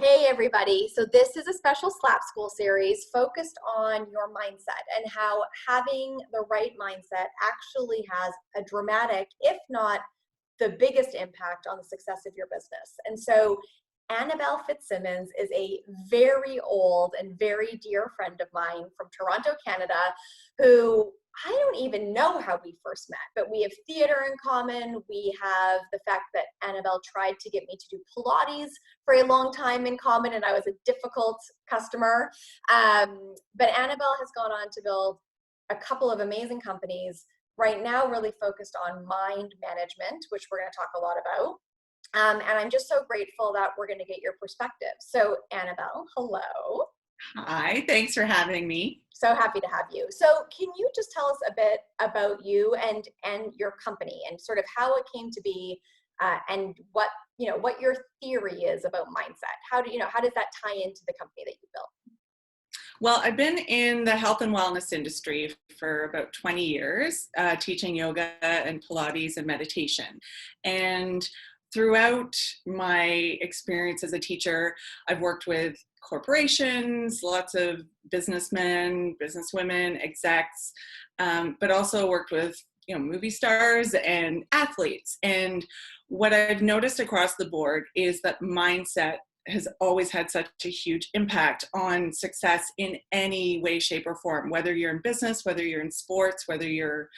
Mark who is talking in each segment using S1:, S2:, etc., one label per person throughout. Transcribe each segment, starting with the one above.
S1: Hey everybody, so this is a special SLAP School series focused on your mindset and how having the right mindset actually has a dramatic, if not the biggest impact on the success of your business. And so Annabel Fitzsimmons is a very old and very dear friend of mine from Toronto, Canada, who I don't even know how we first met, but we have theater in common. We have the fact that Annabel tried to get me to do Pilates for a long time in common, and I was a difficult customer. But Annabel has gone on to build a couple of amazing companies right now, really focused on mind management, which we're going to talk a lot about. And I'm just so grateful that we're going to get your perspective. So Annabel, hello.
S2: Hi, thanks for having me.
S1: So happy to have you. So can you just tell us a bit about you and your company and sort of how it came to be, and what your theory is about mindset? How does that tie into the company that you built?
S2: Well, I've been in the health and wellness industry for about 20 years, teaching yoga and Pilates and meditation. And throughout my experience as a teacher, I've worked with corporations, lots of businessmen, businesswomen, execs, but also worked with movie stars and athletes. And what I've noticed across the board is that mindset has always had such a huge impact on success in any way, shape, or form, whether you're in business, whether you're in sports, whether you're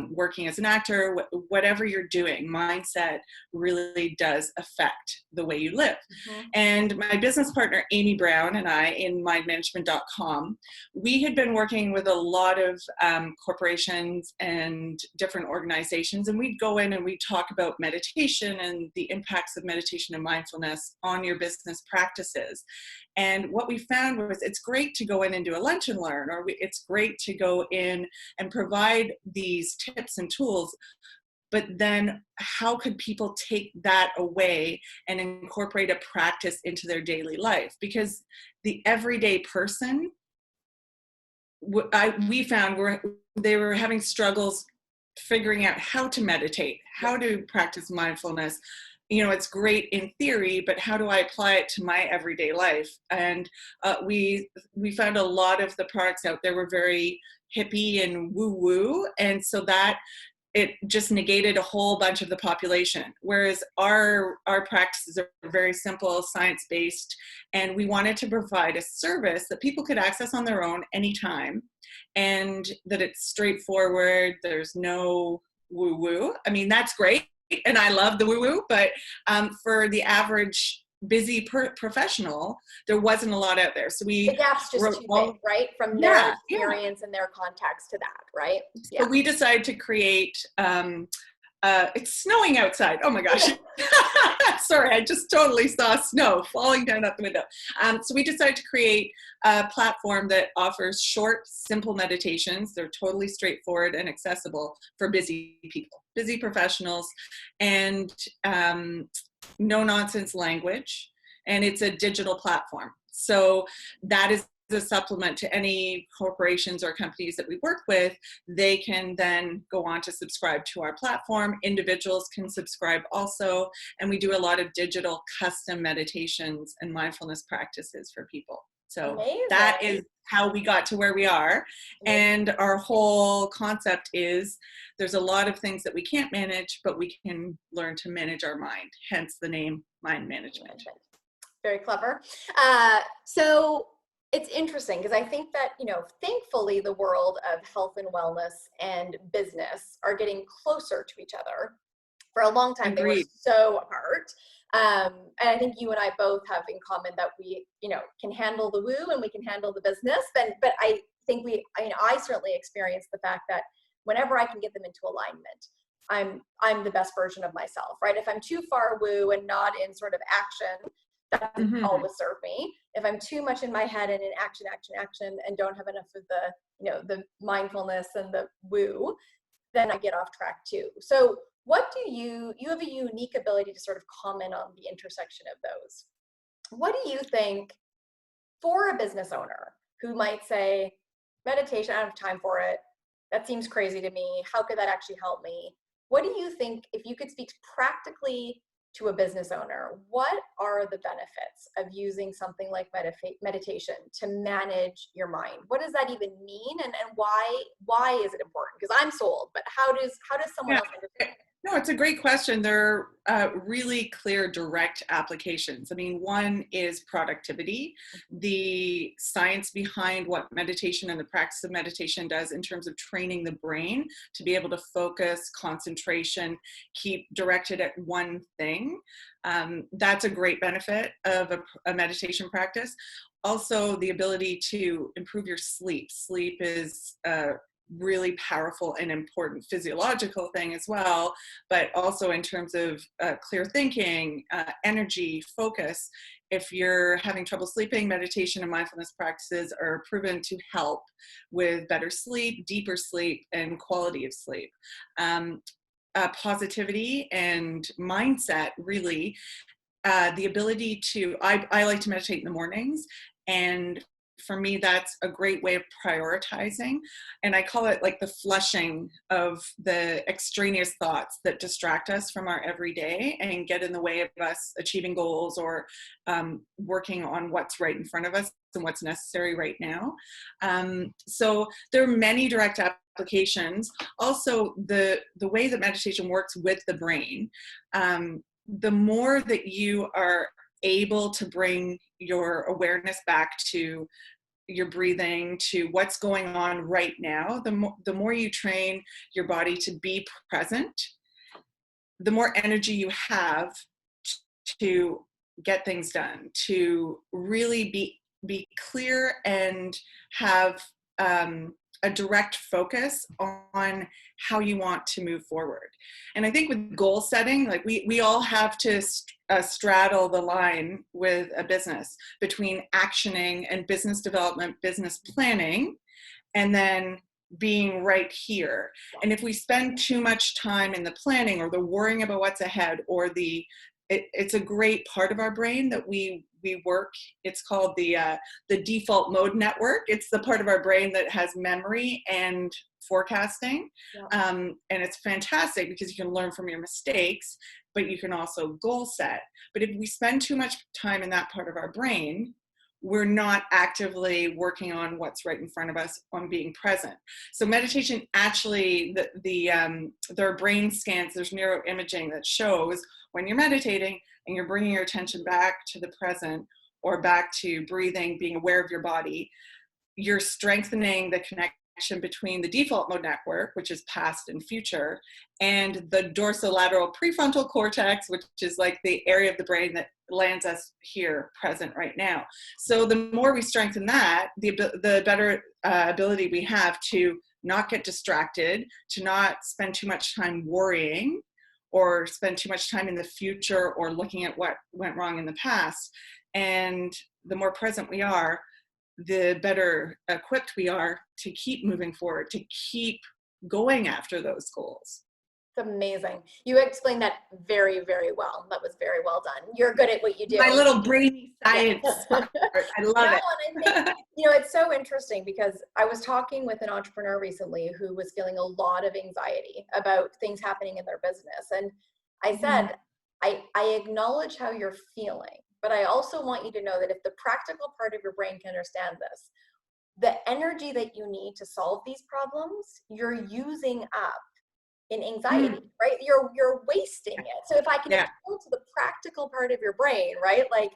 S2: working as an actor, whatever you're doing, mindset really does affect the way you live. Mm-hmm. And my business partner, Amy Brown, and I in mindmanagement.com, we had been working with a lot of corporations and different organizations, and we'd go in and we'd talk about meditation and the impacts of meditation and mindfulness on your business practices. And what we found was it's great to go in and do a lunch and learn, or it's great to go in and provide these tips and tools, but then how could people take that away and incorporate a practice into their daily life? Because the everyday person, we found they were having struggles figuring out how to meditate, how to practice mindfulness. It's great in theory, but how do I apply it to my everyday life? And we found a lot of the products out there were very hippie and woo-woo, and so that it just negated a whole bunch of the population. Whereas our practices are very simple, science-based, and we wanted to provide a service that people could access on their own anytime, and that it's straightforward. There's no woo-woo. I mean, that's great, and I love the woo-woo, but for the average busy professional, there wasn't a lot out there. So
S1: the gap's just too big, right? From their experience and their context to that, right?
S2: Yeah. So we decided to create, it's snowing outside. Oh my gosh. Sorry, I just totally saw snow falling down out the window. So we decided to create a platform that offers short, simple meditations. They're totally straightforward and accessible for busy people, busy professionals, and no nonsense language. And it's a digital platform. So that is a supplement to any corporations or companies that we work with. They can then go on to subscribe to our platform. Individuals can subscribe also. And we do a lot of digital custom meditations and mindfulness practices for people. So amazing. That is how we got to where we are. And our whole concept is there's a lot of things that we can't manage, but we can learn to manage our mind, hence the name Mind Management.
S1: Very clever. So it's interesting because I think that, thankfully the world of health and wellness and business are getting closer to each other. For a long time, Agreed. They were so apart. And I think you and I both have in common that we, can handle the woo and we can handle the business. But I think I certainly experience the fact that whenever I can get them into alignment, I'm the best version of myself, right? If I'm too far woo and not in sort of action, that doesn't always serve me. If I'm too much in my head and in action, and don't have enough of the, the mindfulness and the woo, then I get off track too. So what do you have a unique ability to sort of comment on the intersection of those. What do you think for a business owner who might say, meditation, I don't have time for it. That seems crazy to me. How could that actually help me? What do you think, if you could speak practically to a business owner, what are the benefits of using something like meditation to manage your mind? What does that even mean, and why is it important? Because I'm sold, but how does someone
S2: Yeah.
S1: else understand it?
S2: No, it's a great question. There are really clear, direct applications. I mean, one is productivity, the science behind what meditation and the practice of meditation does in terms of training the brain to be able to focus, concentration, keep directed at one thing. That's a great benefit of a meditation practice. Also, the ability to improve your sleep. Sleep is really powerful and important physiological thing as well, but also in terms of clear thinking, energy, focus. If you're having trouble sleeping, meditation and mindfulness practices are proven to help with better sleep, deeper sleep, and quality of sleep. Positivity and mindset, really. The ability to, I like to meditate in the mornings, and for me, that's a great way of prioritizing. And I call it like the flushing of the extraneous thoughts that distract us from our everyday and get in the way of us achieving goals or working on what's right in front of us and what's necessary right now. So there are many direct applications. Also, the way that meditation works with the brain, the more that you are able to bring your awareness back to your breathing, to what's going on right now, the more you train your body to be present, the more energy you have to get things done, to really be clear and have a direct focus on how you want to move forward. And I think with goal setting, like we all have to straddle the line with a business between actioning and business development, business planning, and then being right here. And if we spend too much time in the planning or the worrying about what's ahead, or it's a great part of our brain that we work. It's called the default mode network. It's the part of our brain that has memory and forecasting. Yeah. And it's fantastic because you can learn from your mistakes, but you can also goal set. But if we spend too much time in that part of our brain, we're not actively working on what's right in front of us, on being present. So meditation, actually, there are brain scans, there's neuroimaging that shows when you're meditating and you're bringing your attention back to the present or back to breathing, being aware of your body, you're strengthening the connection between the default mode network, which is past and future, and the dorsolateral prefrontal cortex, which is like the area of the brain that lands us here, present right now. So the more we strengthen that, the better ability we have to not get distracted, to not spend too much time worrying, or spend too much time in the future or looking at what went wrong in the past. And the more present we are, the better equipped we are to keep moving forward, to keep going after those goals.
S1: It's amazing. You explained that very, very well. That was very well done. You're good at what you do.
S2: My little brainy science part. I love it.
S1: And I think, it's so interesting because I was talking with an entrepreneur recently who was feeling a lot of anxiety about things happening in their business. And I said, I acknowledge how you're feeling, but I also want you to know that if the practical part of your brain can understand this, the energy that you need to solve these problems, you're using up in anxiety, right? You're wasting it. So if I can appeal to the practical part of your brain, right? Like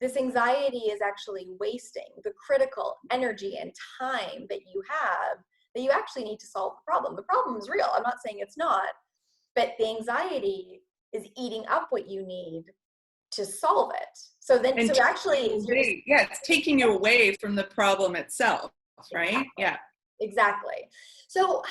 S1: this anxiety is actually wasting the critical energy and time that you have, that you actually need to solve the problem. The problem is real. I'm not saying it's not, but the anxiety is eating up what you need to solve it. So then, so actually,
S2: it's taking you away from the problem itself, right?
S1: Exactly.
S2: Yeah.
S1: Exactly. So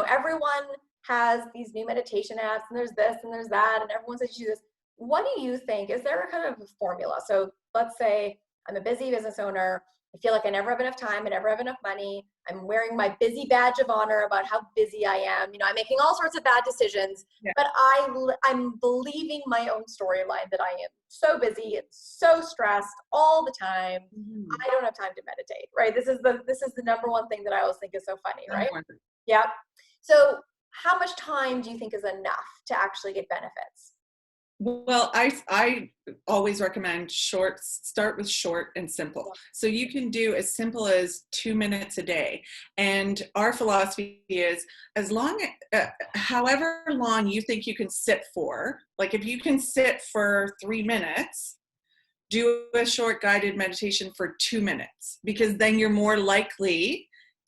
S1: everyone has these new meditation apps, and there's this and there's that, and everyone says you do this. What do you think? Is there a kind of a formula? So let's say I'm a busy business owner. I feel like I never have enough time. I never have enough money. I'm wearing my busy badge of honor about how busy I am. I'm making all sorts of bad decisions, but I'm believing my own storyline that I am so busy and so stressed all the time. I don't have time to meditate, right? This is the number one thing that I always think is so funny, right? Yeah. So how much time do you think is enough to actually get benefits?
S2: Well, I always recommend start with short and simple. So you can do as simple as 2 minutes a day. And our philosophy is as long, however long you think you can sit for, like if you can sit for 3 minutes, do a short guided meditation for 2 minutes, because then you're more likely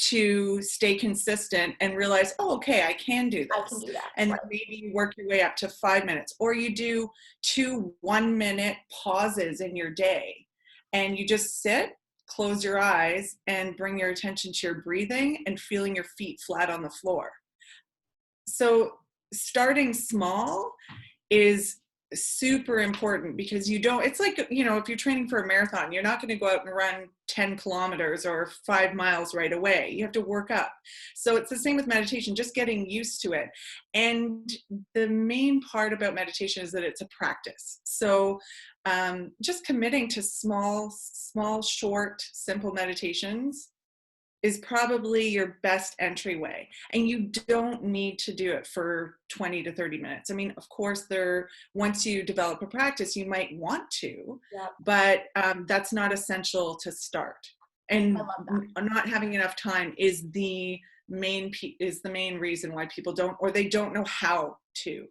S2: to stay consistent and realize, oh, okay, I can do
S1: I can
S2: this.
S1: do that.
S2: And
S1: Right.
S2: maybe you work your way up to 5 minutes, or you do 2 1-minute pauses in your day and you just sit, close your eyes, and bring your attention to your breathing and feeling your feet flat on the floor. So starting small is super important, because you don't, it's like, you know, if you're training for a marathon, you're not going to go out and run 10 kilometers or 5 miles right away. You have to work up. So it's the same with meditation, just getting used to it. And the main part about meditation is that it's a practice. So just committing to small, short, simple meditations is probably your best entryway. And you don't need to do it for 20 to 30 minutes. I mean, of course, once you develop a practice, you might want to,
S1: Yeah.
S2: but that's not essential to start.
S1: I
S2: And
S1: love that.
S2: not having enough time is the main reason why people don't, or they don't know how to.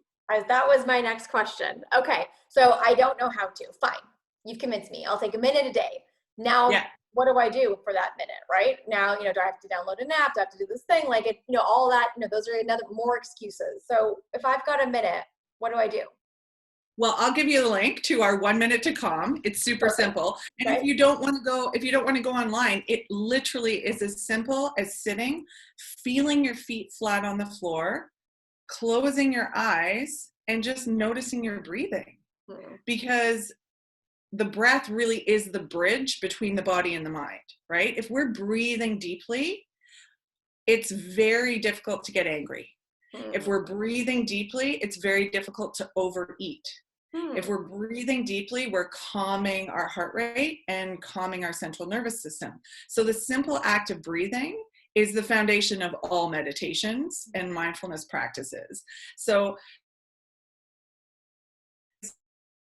S1: That was my next question. Okay, so I don't know how to. Fine, you've convinced me. I'll take a minute a day. Now,
S2: Yeah.
S1: what do I do for that minute, right? Now, do I have to download an app? Do I have to do this thing? Like it, all that, those are more excuses. So if I've got a minute, what do I do?
S2: Well, I'll give you the link to our 1 minute to calm. It's super
S1: Perfect.
S2: simple. And
S1: Okay.
S2: if you don't want to go online, it literally is as simple as sitting, feeling your feet flat on the floor, closing your eyes, and just noticing your breathing. Because the breath really is the bridge between the body and the mind, right? If we're breathing deeply, it's very difficult to get angry. If we're breathing deeply, it's very difficult to overeat. If we're breathing deeply, we're calming our heart rate and calming our central nervous system. So the simple act of breathing is the foundation of all meditations and mindfulness practices. So,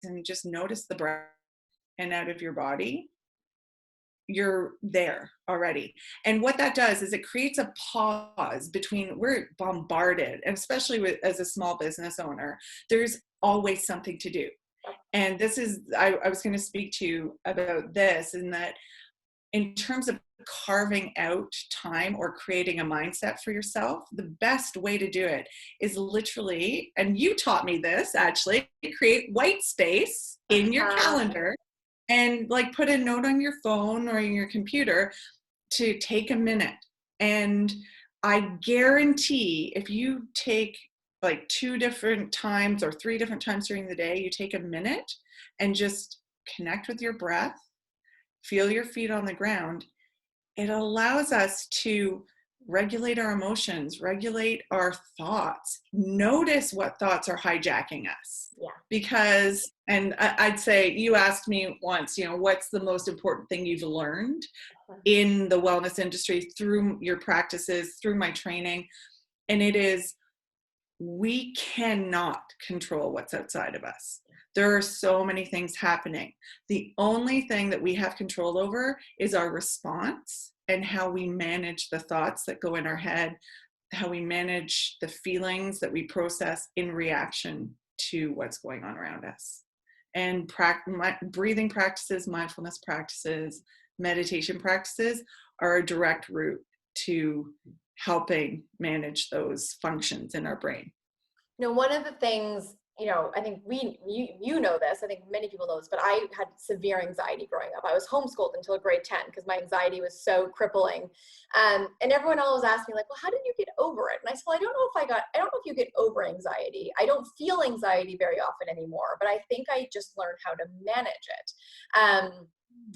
S2: and just notice the breath in and out of your body. You're there already. And what that does is it creates a pause between, we're bombarded, and especially as a small business owner, there's always something to do. And this is, I was going to speak to you about this, in that in terms of carving out time or creating a mindset for yourself, the best way to do it is literally, and you taught me this actually, create white space in your calendar, and like put a note on your phone or in your computer to take a minute. And I guarantee if you take like 2 different times or 3 different times during the day, you take a minute and just connect with your breath, feel your feet on the ground, it allows us to regulate our emotions, regulate our thoughts, notice what thoughts are hijacking us.
S1: Yeah.
S2: Because, and I'd say, you asked me once, what's the most important thing you've learned in the wellness industry through your practices, through my training? And it is, we cannot control what's outside of us. There are so many things happening. The only thing that we have control over is our response and how we manage the thoughts that go in our head, how we manage the feelings that we process in reaction to what's going on around us. And breathing practices, mindfulness practices, meditation practices are a direct route to helping manage those functions in our brain.
S1: One of the things, I think you know this, I think many people know this, but I had severe anxiety growing up. I was homeschooled until grade 10 because my anxiety was so crippling. And everyone always asked me, like, well, how did you get over it? And I said, well, I don't know if you get over anxiety. I don't feel anxiety very often anymore, but I think I just learned how to manage it.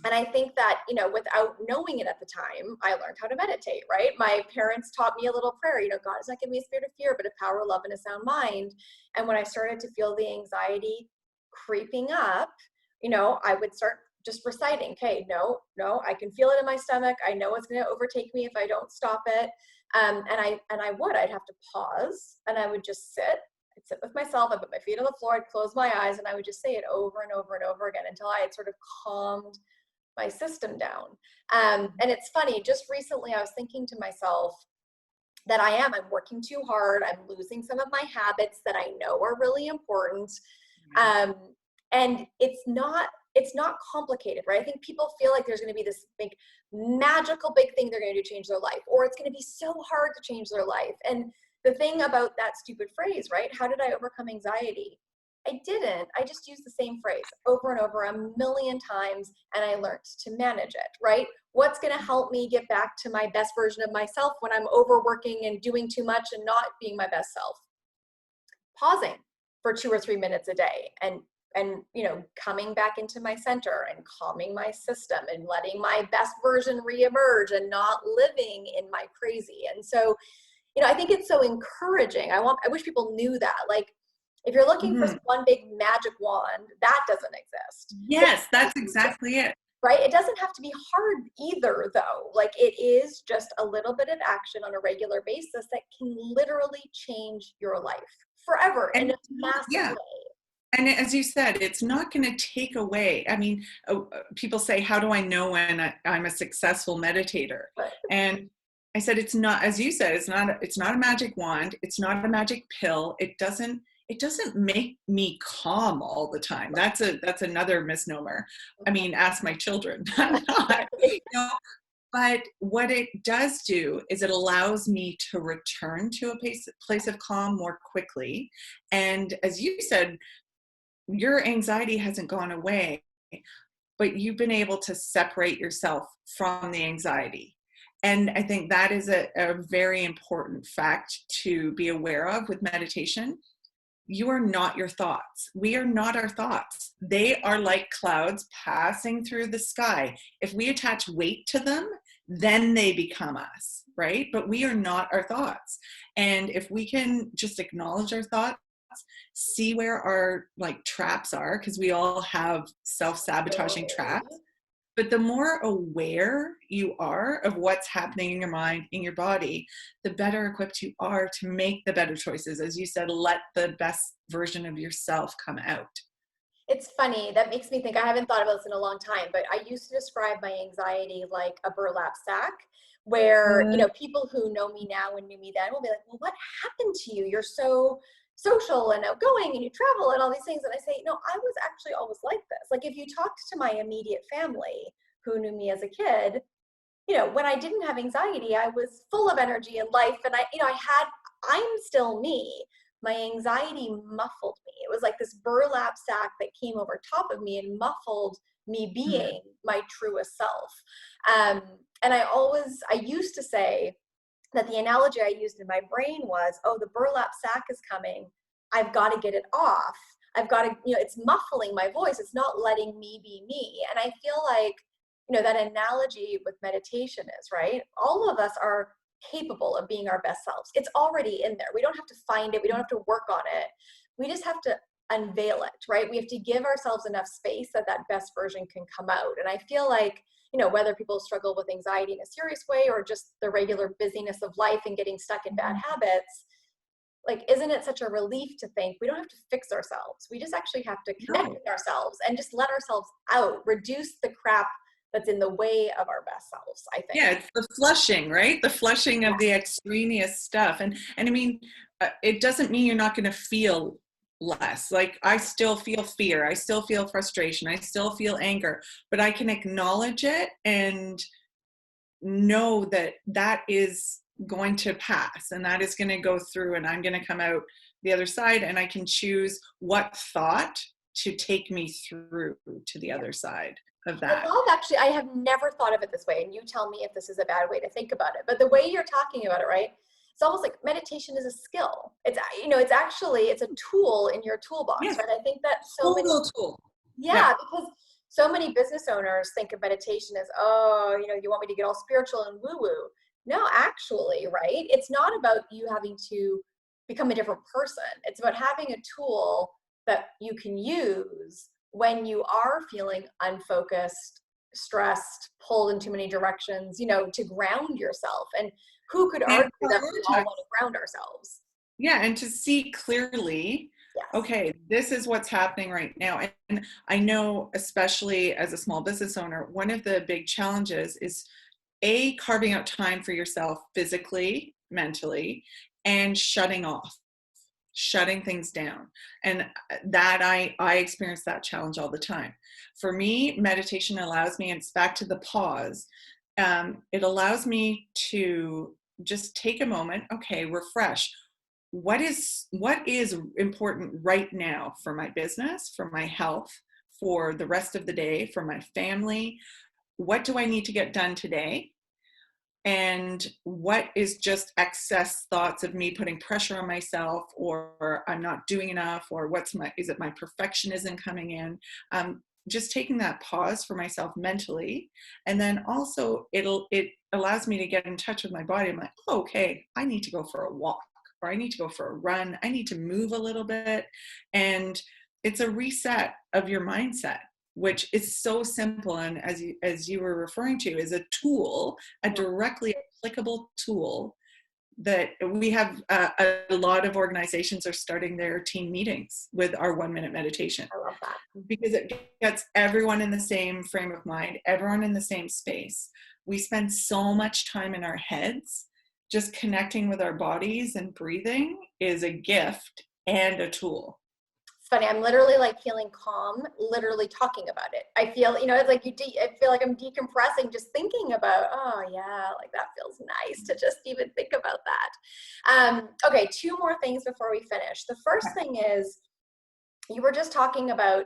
S1: And I think that, without knowing it at the time, I learned how to meditate, right? My parents taught me a little prayer, God has not given me a spirit of fear, but a power, love, and a sound mind. And when I started to feel the anxiety creeping up, I would start just reciting, okay, no, I can feel it in my stomach. I know it's going to overtake me if I don't stop it. I'd have to pause, and I would just sit. I'd sit with myself, I'd put my feet on the floor, I'd close my eyes, and I would just say it over and over and over again until I had sort of calmed my system down. And it's funny, just recently I was thinking to myself that I'm working too hard. I'm losing some of my habits that I know are really important. Um, and it's not complicated, right? I think people feel like there's going to be this big magical big thing they're going to do to change their life, or it's going to be so hard to change their life. And the thing about that stupid phrase, right? How did I overcome anxiety? I didn't. I just used the same phrase over and over a million times, and I learned to manage it, right? What's going to help me get back to my best version of myself when I'm overworking and doing too much and not being my best self? Pausing for 2 or 3 minutes a day, and coming back into my center and calming my system and letting my best version reemerge and not living in my crazy. And so, I think it's so encouraging. I wish people knew that. Like, if you're looking for one big magic wand, that doesn't exist.
S2: Yes, that's exactly it.
S1: Right? It doesn't have to be hard either, though. Like, it is just a little bit of action on a regular basis that can literally change your life forever in a massive way.
S2: And as you said, it's not going to take away. I mean, people say, how do I know when I'm a successful meditator?
S1: Right.
S2: And I said, it's not, as you said, it's not a magic wand. It's not a magic pill. It doesn't make me calm all the time. That's another misnomer. I mean, ask my children. But what it does do is it allows me to return to a place of calm more quickly. And as you said, your anxiety hasn't gone away, but you've been able to separate yourself from the anxiety. And I think that is a very important fact to be aware of with meditation. You are not your thoughts. We are not our thoughts. They are like clouds passing through the sky. If we attach weight to them, then they become us, right? But we are not our thoughts. And if we can just acknowledge our thoughts, see where our traps are, because we all have self-sabotaging traps. But the more aware you are of what's happening in your mind, in your body, the better equipped you are to make the better choices. As you said, let the best version of yourself come out.
S1: It's funny. That makes me think, I haven't thought about this in a long time, but I used to describe my anxiety like a burlap sack, where, people who know me now and knew me then will be like, well, what happened to you? You're so social and outgoing and you travel and all these things. And I say, no, I was actually always like this. Like, if you talked to my immediate family who knew me as a kid, when I didn't have anxiety, I was full of energy and life. And I'm still me. My anxiety muffled me. It was like this burlap sack that came over top of me and muffled me being my truest self. And I used to say that the analogy I used in my brain was, oh, the burlap sack is coming. I've got to get it off. I've got to, it's muffling my voice. It's not letting me be me. And I feel like, that analogy with meditation is, right? All of us are capable of being our best selves. It's already in there. We don't have to find it. We don't have to work on it. We just have to unveil it, right? We have to give ourselves enough space that best version can come out. And I feel like, whether people struggle with anxiety in a serious way or just the regular busyness of life and getting stuck in bad habits, like, isn't it such a relief to think we don't have to fix ourselves? We just actually have to connect with ourselves and just let ourselves out, reduce the crap that's in the way of our best selves, I think.
S2: Yeah, it's the flushing, right? The flushing of the extraneous stuff. And I mean, it doesn't mean you're not going to feel less. Like, I still feel fear. I still feel frustration. I still feel anger, but I can acknowledge it and know that that is going to pass and that is going to go through and I'm going to come out the other side, and I can choose what thought to take me through to the other side of that.
S1: I have never thought of it this way, and you tell me if this is a bad way to think about it, but the way you're talking about it, right? It's almost like meditation is a skill. It's, it's a tool in your toolbox, right? I think that
S2: tool.
S1: Because so many business owners think of meditation as, oh, you want me to get all spiritual and woo-woo. No, actually, right? It's not about you having to become a different person. It's about having a tool that you can use when you are feeling unfocused, stressed, pulled in too many directions, to ground yourself. And who could argue that we all want to ground ourselves?
S2: Yeah, and to see clearly,
S1: Yes.
S2: okay, this is what's happening right now. And I know, especially as a small business owner, one of the big challenges is carving out time for yourself physically, mentally, and shutting things down. And that I experience that challenge all the time. For me, meditation allows me, and it's back to the pause. It allows me to just take a moment. Okay, refresh. What is important right now for my business, for my health, for the rest of the day, for my family? What do I need to get done today? And what is just excess thoughts of me putting pressure on myself, or I'm not doing enough, or is it my perfectionism coming in? Just taking that pause for myself mentally. And then also it allows me to get in touch with my body. I'm like, oh, okay, I need to go for a walk, or I need to go for a run. I need to move a little bit. And it's a reset of your mindset, which is so simple. And as you were referring to, is a tool, a directly applicable tool that we have. A lot of organizations are starting their team meetings with our 1 minute meditation,
S1: I love that.
S2: because it gets everyone in the same frame of mind, everyone in the same space. We spend so much time in our heads. Just connecting with our bodies and breathing is a gift and a tool.
S1: It's funny. I'm literally like feeling calm, literally talking about it. I feel, it's like I feel like I'm decompressing just thinking about, oh yeah, like that feels nice to just even think about that. Okay. Two more things before we finish. The first thing is you were just talking about,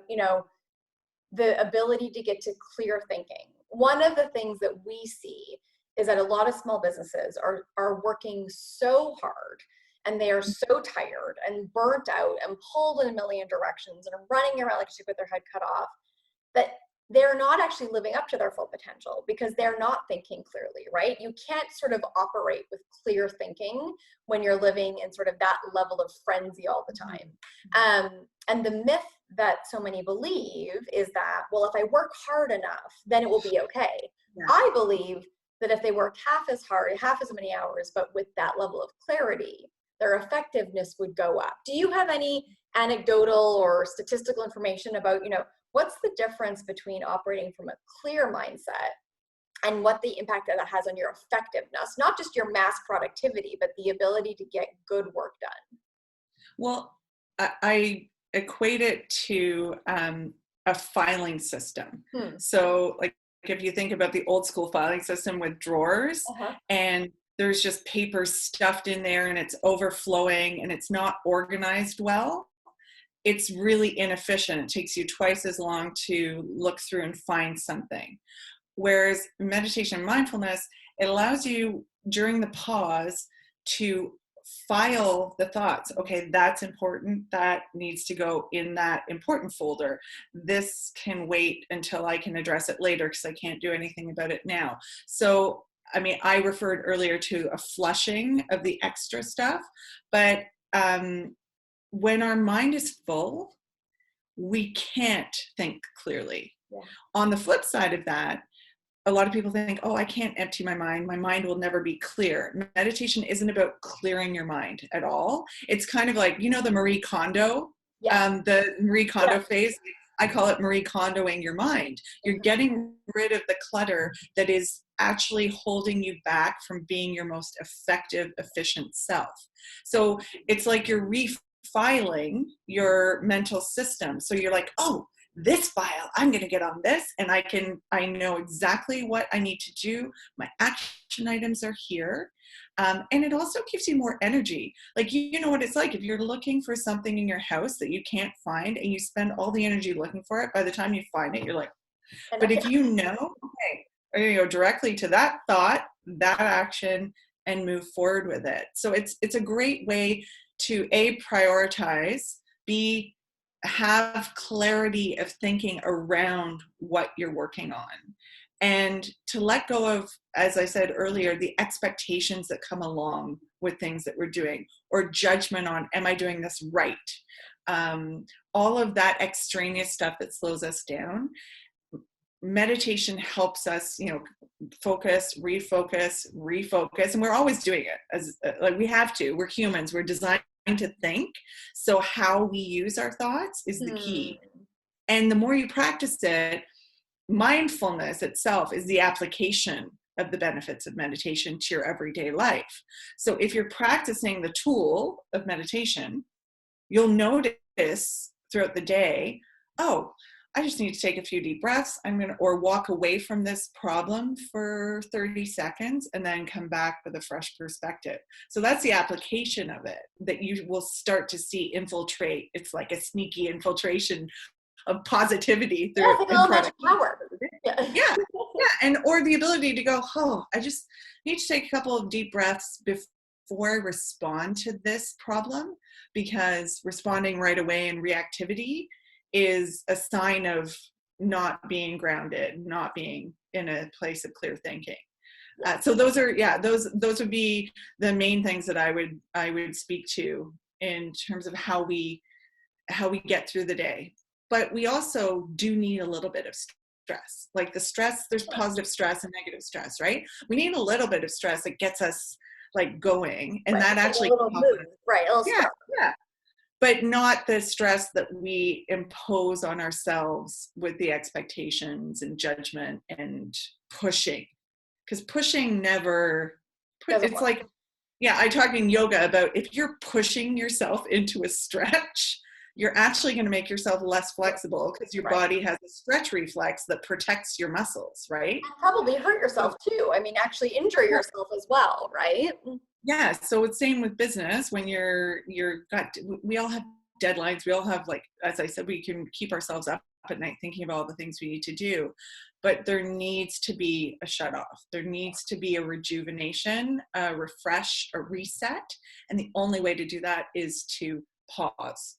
S1: the ability to get to clear thinking. One of the things that we see is that a lot of small businesses are working so hard, and they are so tired and burnt out and pulled in a million directions and are running around like a sheep with their head cut off, that they're not actually living up to their full potential because they're not thinking clearly, right? You can't sort of operate with clear thinking when you're living in sort of that level of frenzy all the time. And the myth that so many believe is that, well, if I work hard enough, then it will be okay.
S2: Yeah.
S1: I believe that if they work half as hard, half as many hours, but with that level of clarity, their effectiveness would go up. Do you have any anecdotal or statistical information about, what's the difference between operating from a clear mindset and what the impact that has on your effectiveness, not just your mass productivity, but the ability to get good work done?
S2: Well, I equate it to a filing system. So, like, if you think about the old school filing system with drawers, and there's just paper stuffed in there and it's overflowing and it's not organized well, it's really inefficient. It takes you twice as long to look through and find something. Whereas meditation and mindfulness, it allows you during the pause to file the thoughts. Okay, that's important. That needs to go in that important folder. This can wait until I can address it later because I can't do anything about it now. So, I mean, I referred earlier to a flushing of the extra stuff, but when our mind is full, we can't think clearly. Yeah. On the flip side of that, a lot of people think, oh, I can't empty my mind. My mind will never be clear. Meditation isn't about clearing your mind at all. It's kind of like, the Marie Kondo, the Marie Kondo phase. I call it Marie Kondoing your mind. You're getting rid of the clutter that is actually holding you back from being your most effective, efficient self. So it's like you're refiling your mental system. So you're like, oh, this file, I'm going to get on this, and I know exactly what I need to do. My action items are here. And it also gives you more energy. Like, you know what it's like if you're looking for something in your house that you can't find and you spend all the energy looking for it, by the time you find it, you're like, but if you know, okay, I'm going to go directly to that thought, that action, and move forward with it. So it's a great way to prioritize, have clarity of thinking around what you're working on, and to let go of, as I said earlier, the expectations that come along with things that we're doing, or judgment on, am I doing this right? All of that extraneous stuff that slows us down. meditation helps us, focus, refocus, and we're always doing it as like we have to. We're humans. We're designed to think. So how we use our thoughts is the key. And the more you practice it, mindfulness itself is the application of the benefits of meditation to your everyday life. So if you're practicing the tool of meditation, you'll notice throughout the day, oh, I just need to take a few deep breaths. Or walk away from this problem for 30 seconds and then come back with a fresh perspective. So that's the application of it that you will start to see infiltrate. It's like a sneaky infiltration of positivity through
S1: like a little magic power.
S2: Yeah. And or the ability to go, oh, I just need to take a couple of deep breaths before I respond to this problem, because responding right away in reactivity is a sign of not being grounded, not being in a place of clear thinking. So those are, those would be the main things that I would speak to in terms of how we get through the day. But we also do need a little bit of stress. Like the stress, there's positive stress and negative stress, right? We need a little bit of stress that gets us like going, and that actually
S1: a little move, right? A little spark.
S2: Yeah. But not the stress that we impose on ourselves with the expectations and judgment and pushing. Because pushing never, it's like, I talk in yoga about if you're pushing yourself into a stretch, you're actually going to make yourself less flexible because your body has a stretch reflex that protects your muscles, right?
S1: And probably hurt yourself too. I mean, actually injure yourself as well, right?
S2: Yeah. So it's same with business. When we all have deadlines. We all have, like, as I said, we can keep ourselves up at night thinking about all the things we need to do, but there needs to be a shut off. There needs to be a rejuvenation, a refresh, a reset. And the only way to do that is to pause.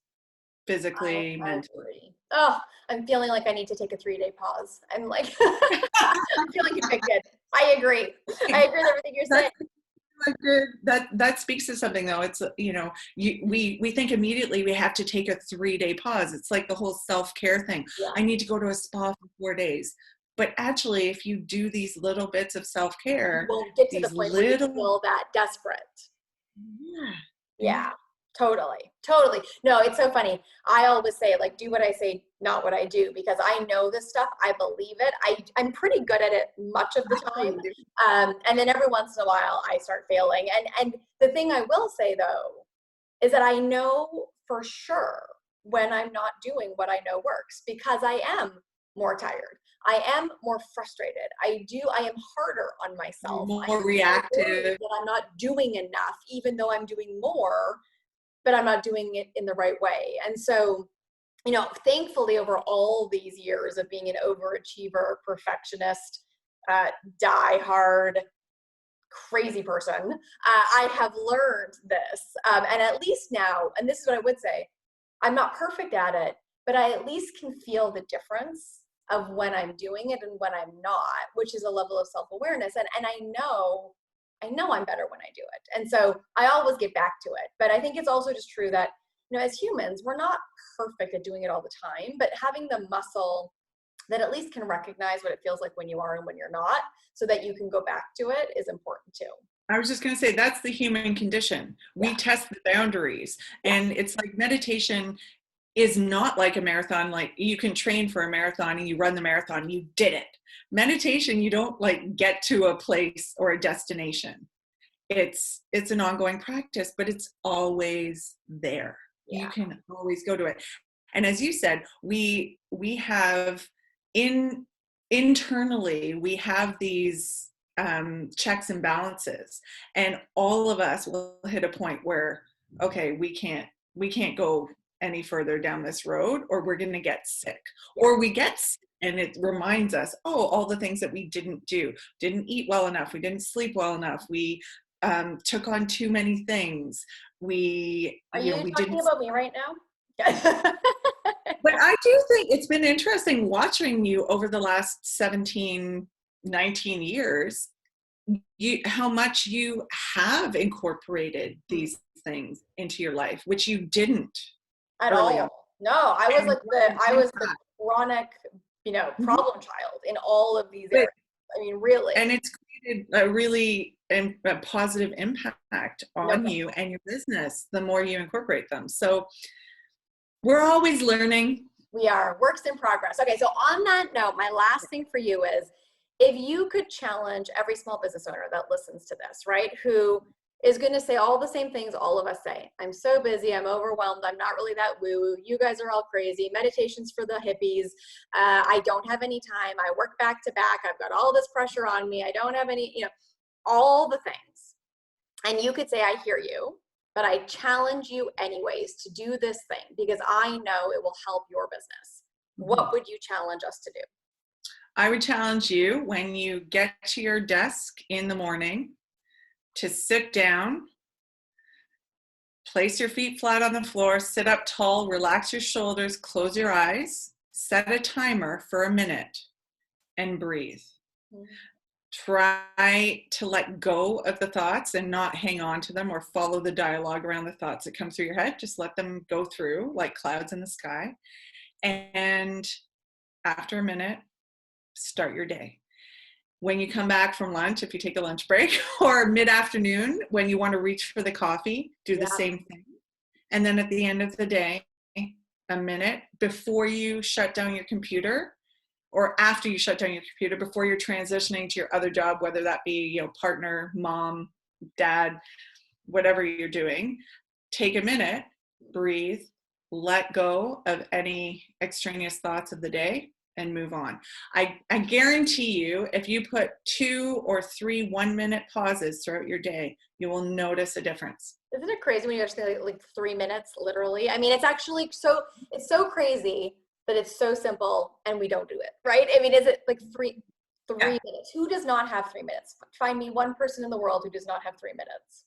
S2: Physically, mentally.
S1: Oh, I'm feeling like I need to take a 3-day pause. I'm like, I'm feeling convicted. I agree with everything you're saying.
S2: That speaks to something, though. It's, we think immediately we have to take a 3-day pause. It's like the whole self-care thing. Yeah. I need to go to a spa for 4 days. But actually, if you do these little bits of self-care,
S1: you won't get to the point where you feel that desperate. Yeah. Totally. No, it's so funny. I always say, like, do what I say, not what I do, because I know this stuff. I believe it. I'm pretty good at it much of the time. And then every once in a while I start failing. And the thing I will say, though, is that I know for sure when I'm not doing what I know works, because I am more tired. I am more frustrated. I am harder on myself.
S2: More reactive.
S1: That I'm not doing enough, even though I'm doing more, but I'm not doing it in the right way. And so, thankfully, over all these years of being an overachiever, perfectionist, die-hard, crazy person, I have learned this. And at least now, and this is what I would say, I'm not perfect at it, but I at least can feel the difference of when I'm doing it and when I'm not, which is a level of self-awareness. And I know I'm better when I do it. And so I always get back to it. But I think it's also just true that, as humans, we're not perfect at doing it all the time, but having the muscle that at least can recognize what it feels like when you are and when you're not, so that you can go back to it, is important too.
S2: I was just going to say, that's the human condition. We test the boundaries. And it's like meditation is not like a marathon. Like, you can train for a marathon and you run the marathon, you did it. Meditation, you don't like get to a place or a destination. It's an ongoing practice, but it's always there. You can always go to it. And as you said, we have internally, we have these checks and balances, and all of us will hit a point where, okay, we can't go any further down this road, or we're going to get sick, or we get sick, and it reminds us, all the things that we didn't do, didn't eat well enough, we didn't sleep well enough, we took on too many things.
S1: Are you talking about me right now?
S2: But I do think it's been interesting watching you over the last 17, 19 years, how much you have incorporated these things into your life, which you didn't
S1: at all. No, I was the chronic problem child in all of these areas. I mean, really.
S2: And it's created a really a positive impact on
S1: No.
S2: you and your business the more you incorporate them. So we're always learning.
S1: We are works in progress. Okay, so on that note, my last thing for you is, if you could challenge every small business owner that listens to this, right, who is going to say all the same things all of us say. I'm so busy. I'm overwhelmed. I'm not really that woo-woo. You guys are all crazy. Meditation's for the hippies. I don't have any time. I work back to back. I've got all this pressure on me. I don't have any, all the things. And you could say, I hear you, but I challenge you anyways to do this thing because I know it will help your business. What would you challenge us to do?
S2: I would challenge you, when you get to your desk in the morning, to sit down, place your feet flat on the floor, sit up tall, relax your shoulders, close your eyes, set a timer for a minute, and breathe. Try to let go of the thoughts and not hang on to them or follow the dialogue around the thoughts that come through your head. Just let them go through like clouds in the sky. And after a minute, start your day. When you come back from lunch, if you take a lunch break, or mid-afternoon, when you want to reach for the coffee, do the same thing. And then at the end of the day, a minute before you shut down your computer, or after you shut down your computer, before you're transitioning to your other job, whether that be, partner, mom, dad, whatever you're doing, take a minute, breathe, let go of any extraneous thoughts of the day, and move on. I guarantee you, if you put 2 or 3 1-minute pauses throughout your day, you will notice a difference.
S1: Isn't it crazy when you actually like 3 minutes, literally? I mean, it's actually it's so crazy that it's so simple and we don't do it, right? I mean, is it like three minutes? Who does not have 3 minutes? Find me one person in the world who does not have 3 minutes.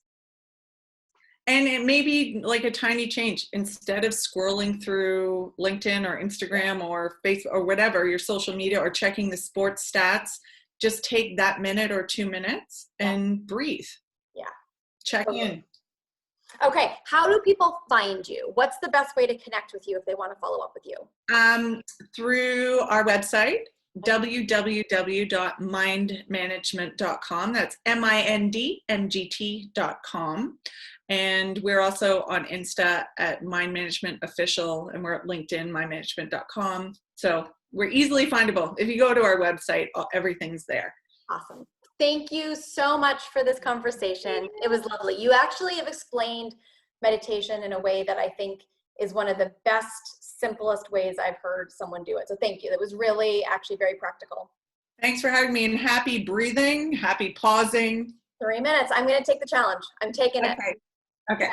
S2: And it may be like a tiny change. Instead of scrolling through LinkedIn or Instagram or Facebook or whatever, your social media, or checking the sports stats, just take that minute or 2 minutes and breathe.
S1: Yeah.
S2: Check in.
S1: Okay. How do people find you? What's the best way to connect with you if they want to follow up with you?
S2: Through our website, www.mindmanagement.com. That's mindmgt.com. And we're also on Insta at Mind Management Official, and we're at LinkedIn, mindmanagement.com. So we're easily findable. If you go to our website, everything's there.
S1: Awesome. Thank you so much for this conversation. It was lovely. You actually have explained meditation in a way that I think is one of the best, simplest ways I've heard someone do it. So thank you. That was really actually very practical.
S2: Thanks for having me, and happy breathing, happy pausing.
S1: 3 minutes. I'm going to take the challenge. I'm taking it.
S2: Okay.